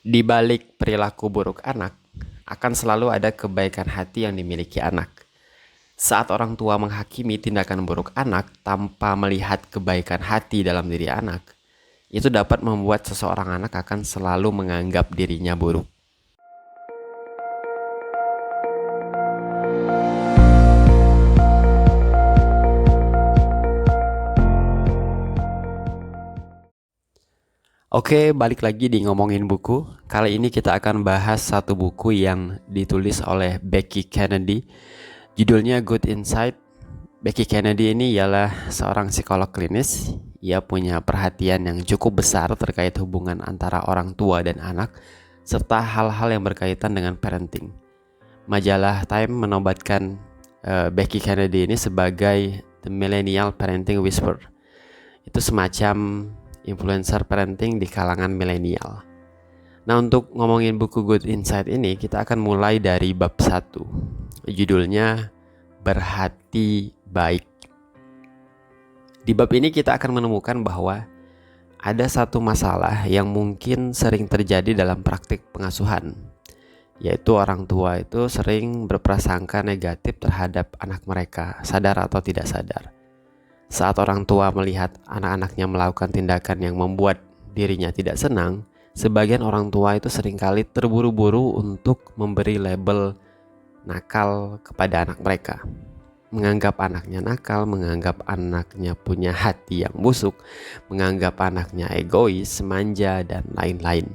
Di balik perilaku buruk anak, akan selalu ada kebaikan hati yang dimiliki anak. Saat orang tua menghakimi tindakan buruk anak tanpa melihat kebaikan hati dalam diri anak, itu dapat membuat seseorang anak akan selalu menganggap dirinya buruk. Oke, balik lagi di ngomongin buku. Kali ini kita akan bahas satu buku yang ditulis oleh Becky Kennedy. Judulnya Good Insight. Becky Kennedy ini ialah seorang psikolog klinis. Ia punya perhatian yang cukup besar terkait hubungan antara orang tua dan anak, serta hal-hal yang berkaitan dengan parenting. Majalah Time menobatkan Becky Kennedy ini sebagai The Millennial Parenting Whisperer. Itu semacam influencer parenting di kalangan milenial. Nah, untuk ngomongin buku Good Insight ini, kita akan mulai dari bab 1. Judulnya Berhati Baik. Di bab ini kita akan menemukan bahwa ada satu masalah yang mungkin sering terjadi dalam praktik pengasuhan, yaitu orang tua itu sering berprasangka negatif terhadap anak mereka, sadar atau tidak sadar. Saat orang tua melihat anak-anaknya melakukan tindakan yang membuat dirinya tidak senang, sebagian orang tua itu seringkali terburu-buru untuk memberi label nakal kepada anak mereka. Menganggap anaknya nakal, menganggap anaknya punya hati yang busuk, menganggap anaknya egois, manja, dan lain-lain.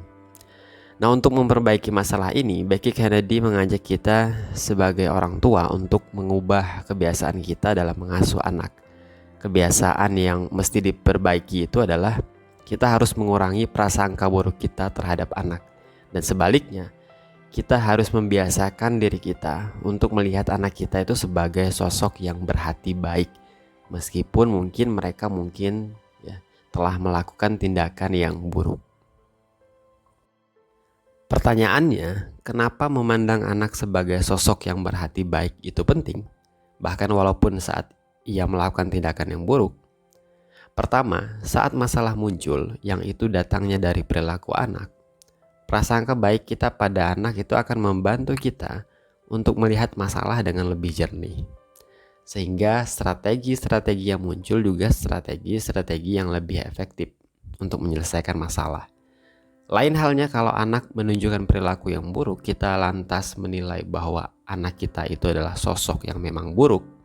Nah, untuk memperbaiki masalah ini, Becky Kennedy mengajak kita sebagai orang tua untuk mengubah kebiasaan kita dalam mengasuh anak. Kebiasaan yang mesti diperbaiki itu adalah kita harus mengurangi prasangka buruk kita terhadap anak. Dan sebaliknya, kita harus membiasakan diri kita untuk melihat anak kita itu sebagai sosok yang berhati baik. Meskipun mereka telah melakukan tindakan yang buruk. Pertanyaannya, kenapa memandang anak sebagai sosok yang berhati baik itu penting? Bahkan walaupun saat ia melakukan tindakan yang buruk. Pertama, saat masalah muncul yang itu datangnya dari perilaku anak, prasangka baik kita pada anak itu akan membantu kita untuk melihat masalah dengan lebih jernih. Sehingga strategi-strategi yang muncul juga strategi-strategi yang lebih efektif untuk menyelesaikan masalah. Lain halnya kalau anak menunjukkan perilaku yang buruk, kita lantas menilai bahwa anak kita itu adalah sosok yang memang buruk,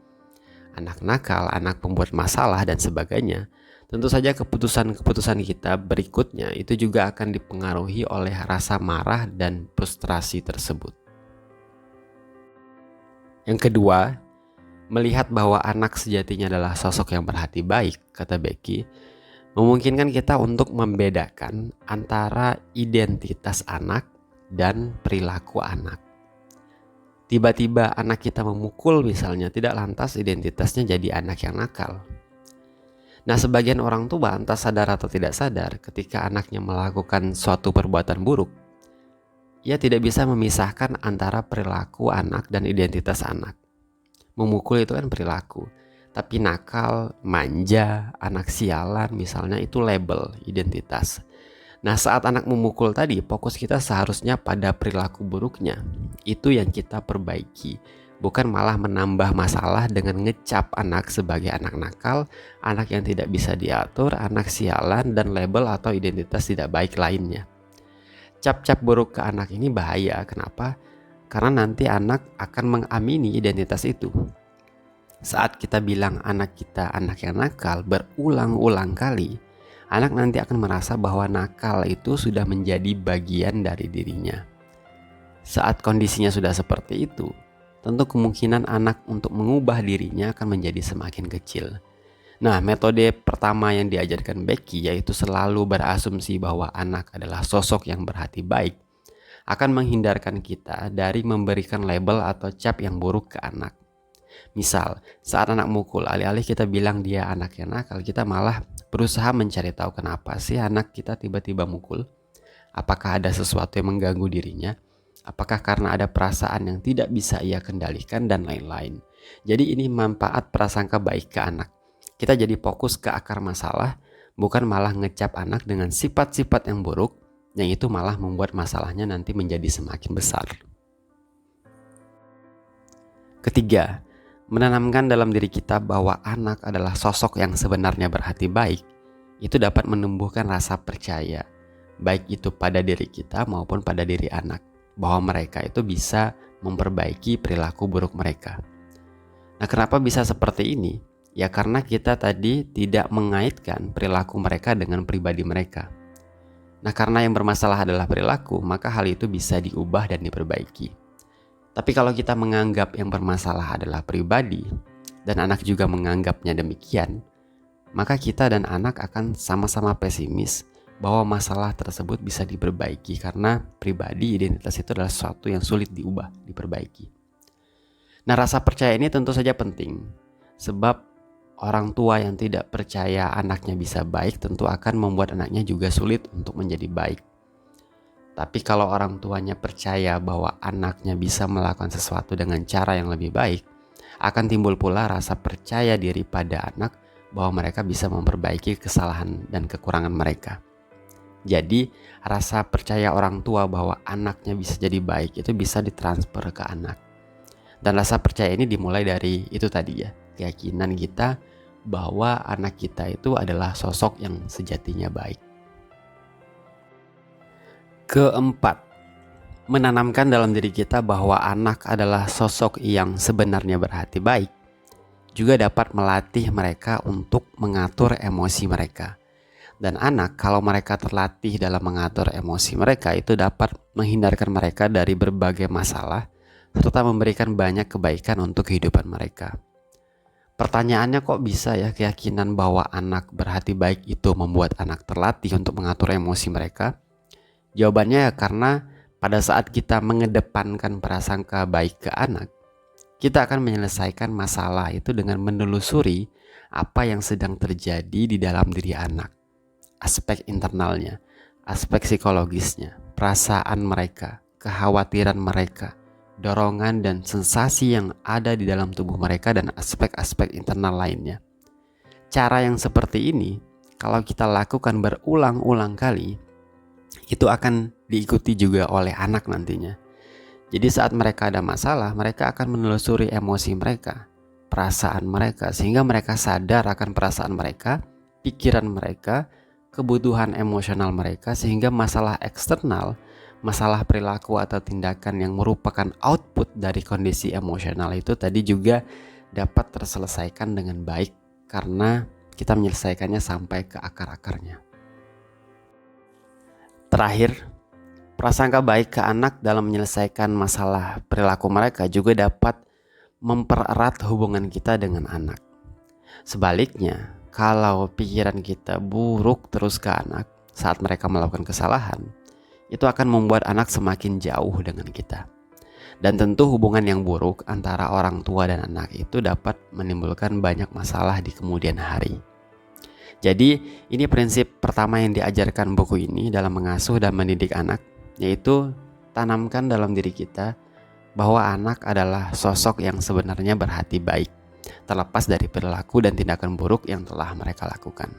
anak nakal, anak pembuat masalah, dan sebagainya. Tentu saja keputusan-keputusan kita berikutnya itu juga akan dipengaruhi oleh rasa marah dan frustrasi tersebut. Yang kedua, melihat bahwa anak sejatinya adalah sosok yang berhati baik, kata Becky, memungkinkan kita untuk membedakan antara identitas anak dan perilaku anak. Tiba-tiba anak kita memukul misalnya, tidak lantas identitasnya jadi anak yang nakal. Nah, sebagian orang tua entah sadar atau tidak sadar ketika anaknya melakukan suatu perbuatan buruk, ia tidak bisa memisahkan antara perilaku anak dan identitas anak. Memukul itu kan perilaku, tapi nakal, manja, anak sialan misalnya itu label, identitas. Nah, saat anak memukul tadi, fokus kita seharusnya pada perilaku buruknya. Itu yang kita perbaiki, bukan malah menambah masalah dengan ngecap anak sebagai anak nakal, anak yang tidak bisa diatur, anak sialan, dan label atau identitas tidak baik lainnya. Cap-cap buruk ke anak ini bahaya. Kenapa? Karena nanti anak akan mengamini identitas itu. Saat kita bilang anak kita anak yang nakal berulang-ulang kali, anak nanti akan merasa bahwa nakal itu sudah menjadi bagian dari dirinya. Saat kondisinya sudah seperti itu, tentu kemungkinan anak untuk mengubah dirinya akan menjadi semakin kecil. Nah, metode pertama yang diajarkan Becky, yaitu selalu berasumsi bahwa anak adalah sosok yang berhati baik, akan menghindarkan kita dari memberikan label atau cap yang buruk ke anak. Misal, saat anak mukul, alih-alih kita bilang dia anak yang nakal, kita malah berusaha mencari tahu kenapa sih anak kita tiba-tiba mukul. Apakah ada sesuatu yang mengganggu dirinya? Apakah karena ada perasaan yang tidak bisa ia kendalikan, dan lain-lain. Jadi ini manfaat prasangka baik ke anak. Kita jadi fokus ke akar masalah, bukan malah ngecap anak dengan sifat-sifat yang buruk yang itu malah membuat masalahnya nanti menjadi semakin besar. Ketiga, menanamkan dalam diri kita bahwa anak adalah sosok yang sebenarnya berhati baik, itu dapat menumbuhkan rasa percaya, baik itu pada diri kita maupun pada diri anak, bahwa mereka itu bisa memperbaiki perilaku buruk mereka. Nah, kenapa bisa seperti ini? Ya karena kita tadi tidak mengaitkan perilaku mereka dengan pribadi mereka. Nah, karena yang bermasalah adalah perilaku, maka hal itu bisa diubah dan diperbaiki. Tapi kalau kita menganggap yang bermasalah adalah pribadi, dan anak juga menganggapnya demikian, maka kita dan anak akan sama-sama pesimis bahwa masalah tersebut bisa diperbaiki karena pribadi identitas itu adalah sesuatu yang sulit diubah, diperbaiki. Nah, rasa percaya ini tentu saja penting, sebab orang tua yang tidak percaya anaknya bisa baik tentu akan membuat anaknya juga sulit untuk menjadi baik. Tapi kalau orang tuanya percaya bahwa anaknya bisa melakukan sesuatu dengan cara yang lebih baik, akan timbul pula rasa percaya diri pada anak bahwa mereka bisa memperbaiki kesalahan dan kekurangan mereka. Jadi, rasa percaya orang tua bahwa anaknya bisa jadi baik itu bisa ditransfer ke anak. Dan rasa percaya ini dimulai dari itu tadi ya, keyakinan kita bahwa anak kita itu adalah sosok yang sejatinya baik. Keempat, menanamkan dalam diri kita bahwa anak adalah sosok yang sebenarnya berhati baik, juga dapat melatih mereka untuk mengatur emosi mereka. Dan anak kalau mereka terlatih dalam mengatur emosi mereka itu dapat menghindarkan mereka dari berbagai masalah, serta memberikan banyak kebaikan untuk kehidupan mereka. Pertanyaannya, kok bisa ya keyakinan bahwa anak berhati baik itu membuat anak terlatih untuk mengatur emosi mereka? Jawabannya ya karena pada saat kita mengedepankan prasangka baik ke anak, kita akan menyelesaikan masalah itu dengan menelusuri apa yang sedang terjadi di dalam diri anak. Aspek internalnya, aspek psikologisnya, perasaan mereka, kekhawatiran mereka, dorongan dan sensasi yang ada di dalam tubuh mereka, dan aspek-aspek internal lainnya. Cara yang seperti ini, kalau kita lakukan berulang-ulang kali, itu akan diikuti juga oleh anak nantinya. Jadi saat mereka ada masalah, mereka akan menelusuri emosi mereka, perasaan mereka, sehingga mereka sadar akan perasaan mereka, pikiran mereka, kebutuhan emosional mereka, sehingga masalah eksternal, masalah perilaku atau tindakan yang merupakan output dari kondisi emosional itu tadi juga dapat terselesaikan dengan baik karena kita menyelesaikannya sampai ke akar-akarnya. Terakhir, prasangka baik ke anak dalam menyelesaikan masalah perilaku mereka juga dapat mempererat hubungan kita dengan anak. Sebaliknya, kalau pikiran kita buruk terus ke anak saat mereka melakukan kesalahan, itu akan membuat anak semakin jauh dengan kita. Dan tentu hubungan yang buruk antara orang tua dan anak itu dapat menimbulkan banyak masalah di kemudian hari. Jadi ini prinsip pertama yang diajarkan buku ini dalam mengasuh dan mendidik anak, yaitu tanamkan dalam diri kita bahwa anak adalah sosok yang sebenarnya berhati baik, terlepas dari perilaku dan tindakan buruk yang telah mereka lakukan.